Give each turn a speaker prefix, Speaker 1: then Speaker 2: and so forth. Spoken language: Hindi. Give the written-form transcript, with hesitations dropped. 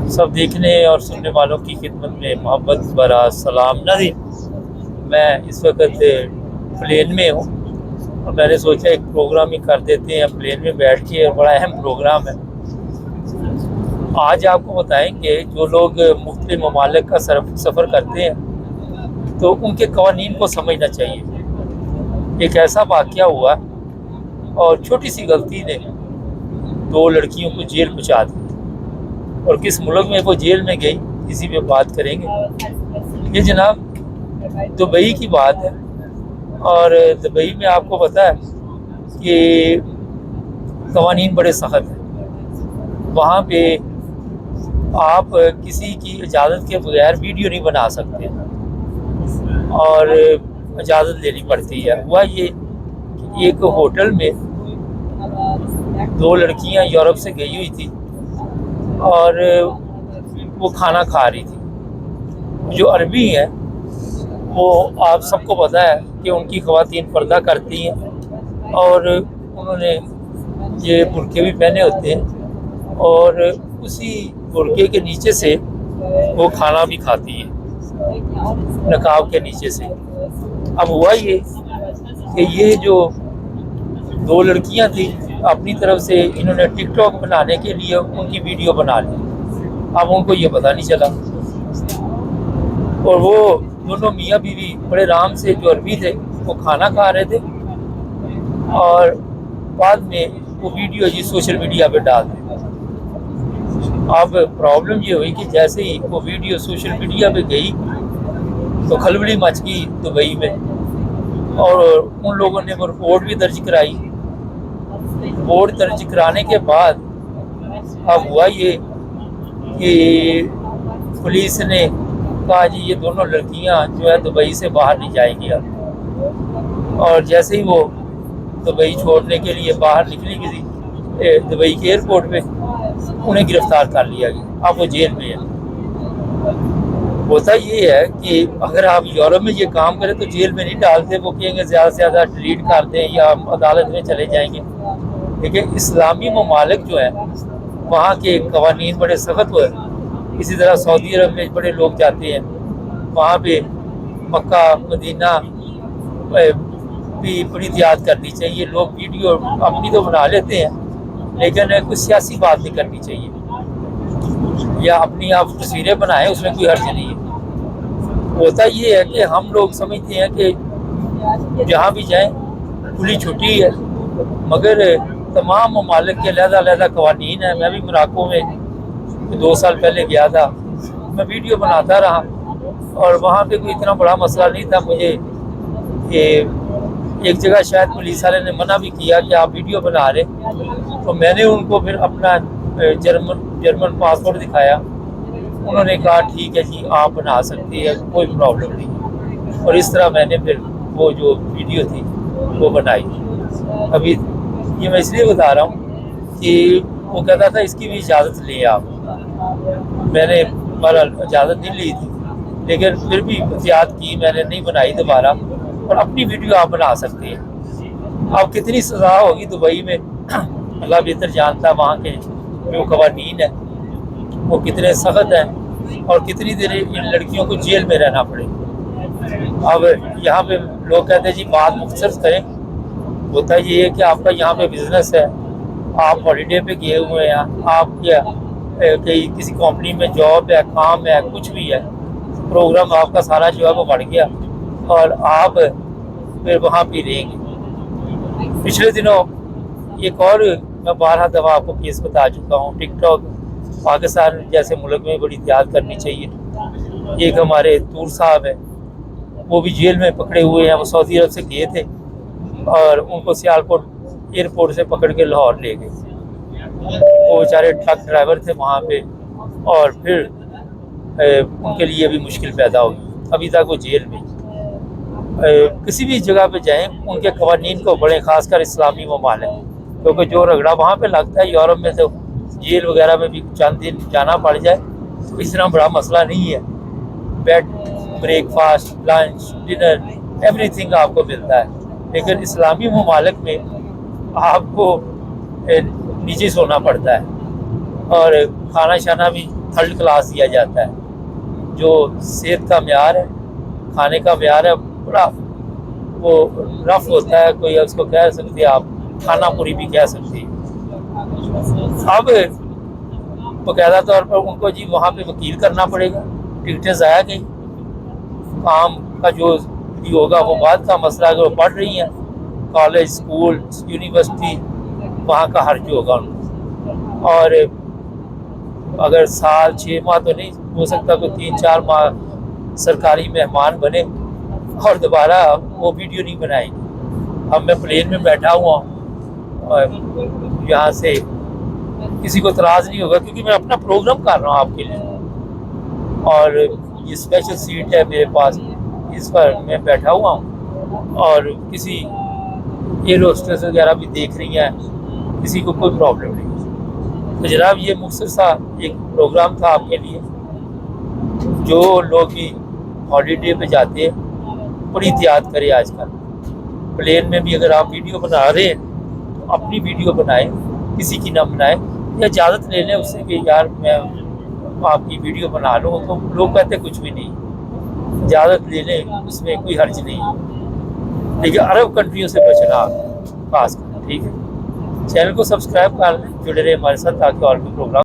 Speaker 1: सब देखने और सुनने वालों की खिदमत में मोहब्बत भरा सलाम नज़ीर। मैं इस वक्त प्लेन में हूँ और मैंने सोचा एक प्रोग्राम ही कर देते हैं प्लेन में बैठ के, और बड़ा अहम प्रोग्राम है। आज आपको बताएंगे जो लोग मुख्तलिफ ममालिक का सफ़र करते हैं तो उनके कवानीन को समझना चाहिए। एक ऐसा वाक़या हुआ और छोटी सी गलती ने दो लड़कियों को जेल पहुँचा दी, और किस मुल्क में वो जेल में गई इसी पे बात करेंगे। ये जनाब दुबई की बात है, और दुबई में आपको पता है कि कवानीन बड़े सख्त हैं। वहाँ पे आप किसी की इजाज़त के बगैर वीडियो नहीं बना सकते और इजाज़त लेनी पड़ती है। हुआ ये कि एक होटल में दो लड़कियाँ यूरोप से गई हुई थी और वो खाना खा रही थी। जो अरबी हैं वो आप सबको पता है कि उनकी ख़वातीन पर्दा करती हैं और उन्होंने ये बुर्के भी पहने होते हैं, और उसी बुर्के के नीचे से वो खाना भी खाती हैं, नकाब के नीचे से। अब हुआ ये कि ये जो दो लड़कियां थी अपनी तरफ से इन्होंने टिकटॉक बनाने के लिए उनकी वीडियो बना ली। अब उनको ये पता नहीं चला, और वो दोनों मियाँ बीवी बड़े आराम से जो अरबी थे वो खाना खा रहे थे, और बाद में वो वीडियो जी सोशल मीडिया पे डाल दी। अब प्रॉब्लम ये हुई कि जैसे ही वो वीडियो सोशल मीडिया पे गई तो खलबली मच गई दुबई में, और उन लोगों ने वो रिपोर्ट भी दर्ज कराई। रिपोर्ट दर्ज कराने के बाद अब हुआ ये कि पुलिस ने कहा जी ये दोनों लड़कियां जो है दुबई से बाहर नहीं जाएंगी अब। और जैसे ही वो दुबई छोड़ने के लिए बाहर निकली किसी दुबई के एयरपोर्ट पे, उन्हें गिरफ्तार कर लिया गया। अब वो जेल में है। होता ये है कि अगर आप यूरोप में ये काम करें तो जेल में नहीं डालते, वो कहेंगे ज़्यादा से ज़्यादा डिलीट कर दें या अदालत में चले जाएंगे। लेकिन इस्लामी ममालिक जो है वहाँ के कवानीन बड़े सख्त हुए। इसी तरह सऊदी अरब में बड़े लोग जाते हैं, वहाँ पे मक्का मदीना भी बड़ी एहतियात करनी चाहिए। लोग वीडियो अपनी तो बना लेते हैं लेकिन कुछ सियासी बात नहीं करनी चाहिए, या अपनी आप तस्वीरें बनाएं, उसमें कोई हर्ज नहीं है। होता ये है कि हम लोग समझते हैं कि जहाँ भी जाएं खुली छुट्टी है, मगर तमाम ममालिक के अलग-अलग कवानीन हैं। मैं भी मोरक्को में 2 साल पहले गया था, मैं वीडियो बनाता रहा और वहाँ पे कोई इतना बड़ा मसला नहीं था मुझे। कि एक जगह शायद पुलिस वाले ने मना भी किया कि आप वीडियो बना रहे, तो मैंने उनको फिर अपना जर्मन पासपोर्ट दिखाया। उन्होंने कहा ठीक है जी आप बना सकते हैं, कोई प्रॉब्लम नहीं। और इस तरह मैंने फिर वो जो वीडियो थी वो बनाई। अभी ये मैं इसलिए बता रहा हूँ कि वो कहता था इसकी भी इजाज़त लें आप। मैंने बहरहाल इजाज़त नहीं ली थी, लेकिन फिर भी एहतियात की, मैंने नहीं बनाई दोबारा। और अपनी वीडियो आप बना सकते हैं। अब कितनी सज़ा होगी दुबई में अल्लाह बेहतर जानता है। वहाँ के जो कवानीन है वो कितने सख्त हैं और कितनी देर इन लड़कियों को जेल में रहना पड़े। अब यहाँ पे लोग कहते हैं जी बात मुख्तसर करें। होता ये है कि आपका यहाँ पे बिजनेस है, आप हॉलीडे पे गए हुए हैं, आप क्या कहीं किसी कंपनी में जॉब है, काम है, कुछ भी है, प्रोग्राम आपका सारा जो है वो बढ़ गया और आप फिर वहाँ पे रहेंगे। पिछले दिनों एक और मैं 12 दफ़ा आपको केस बता चुका हूँ। टिकटॉक पाकिस्तान जैसे मुल्क में बड़ी एहतियात करनी चाहिए। एक हमारे तूर साहब है, वो भी जेल में पकड़े हुए हैं। वो सऊदी अरब से गए थे और उनको सियालकोट एयरपोर्ट से पकड़ के लाहौर ले गए। वो बेचारे ट्रक ड्राइवर थे वहाँ पे, और फिर उनके लिए भी मुश्किल पैदा होगी। अभी तक वो जेल में। किसी भी जगह पे जाएं उनके कवानीन को बड़े, खासकर इस्लामी ममालिक, क्योंकि जो रगड़ा वहाँ पे लगता है यूरोप में तो जेल वगैरह में भी चंद दिन जाना पड़ जाए तो इतना बड़ा मसला नहीं है। Bed, breakfast, lunch, dinner, everything आपको मिलता है। लेकिन इस्लामी ममालिक में आपको नीचे सोना पड़ता है और खाना शाना भी थर्ड क्लास दिया जाता है। जो सेहत का म्यार है, खाने का म्यार है, बड़ा वो रफ होता है। कोई उसको कह सकते हैं, आप खाना पूरी भी कह सकते हैं। अब बाकायदा तौर पर उनको जी वहाँ पे वकील करना पड़ेगा, टिकटें ज़ाया गई, काम का जो भी होगा वो बात का मसला। अगर वो पढ़ रही हैं कॉलेज, स्कूल, यूनिवर्सिटी, वहाँ का खर्च होगा उनको। और अगर साल 6 माह तो नहीं हो सकता, कोई 3-4 माह सरकारी मेहमान बने और दोबारा वो वीडियो नहीं बनाएंगे। अब मैं प्लेन में बैठा हुआ हूँ और यहाँ से किसी को इतराज़ नहीं होगा, क्योंकि मैं अपना प्रोग्राम कर रहा हूँ आपके लिए। और ये स्पेशल सीट है मेरे पास, इस पर मैं बैठा हुआ हूँ और किसी एयर होस्टेस वगैरह भी देख रही हैं, किसी को कोई प्रॉब्लम नहीं। तो जनाब ये मुख्तसर सा एक प्रोग्राम था आपके लिए। जो लोग भी हॉलीडे पे जाते हैं बड़ी एहतियात करें। आजकल प्लेन में भी अगर आप वीडियो बना रहे हैं तो अपनी वीडियो बनाएं, किसी की ना बनाएं, या इजाज़त ले लें उससे कि यार मैं आपकी वीडियो बना लूँ। तो लोग कहते कुछ भी नहीं, इजाज़त ले लें, उसमें कोई हर्ज नहीं। लेकिन अरब कंट्रियों से बचना खास कर, ठीक है। चैनल को सब्सक्राइब कर लें, जुड़े रहे हमारे साथ ताकि और भी प्रोग्राम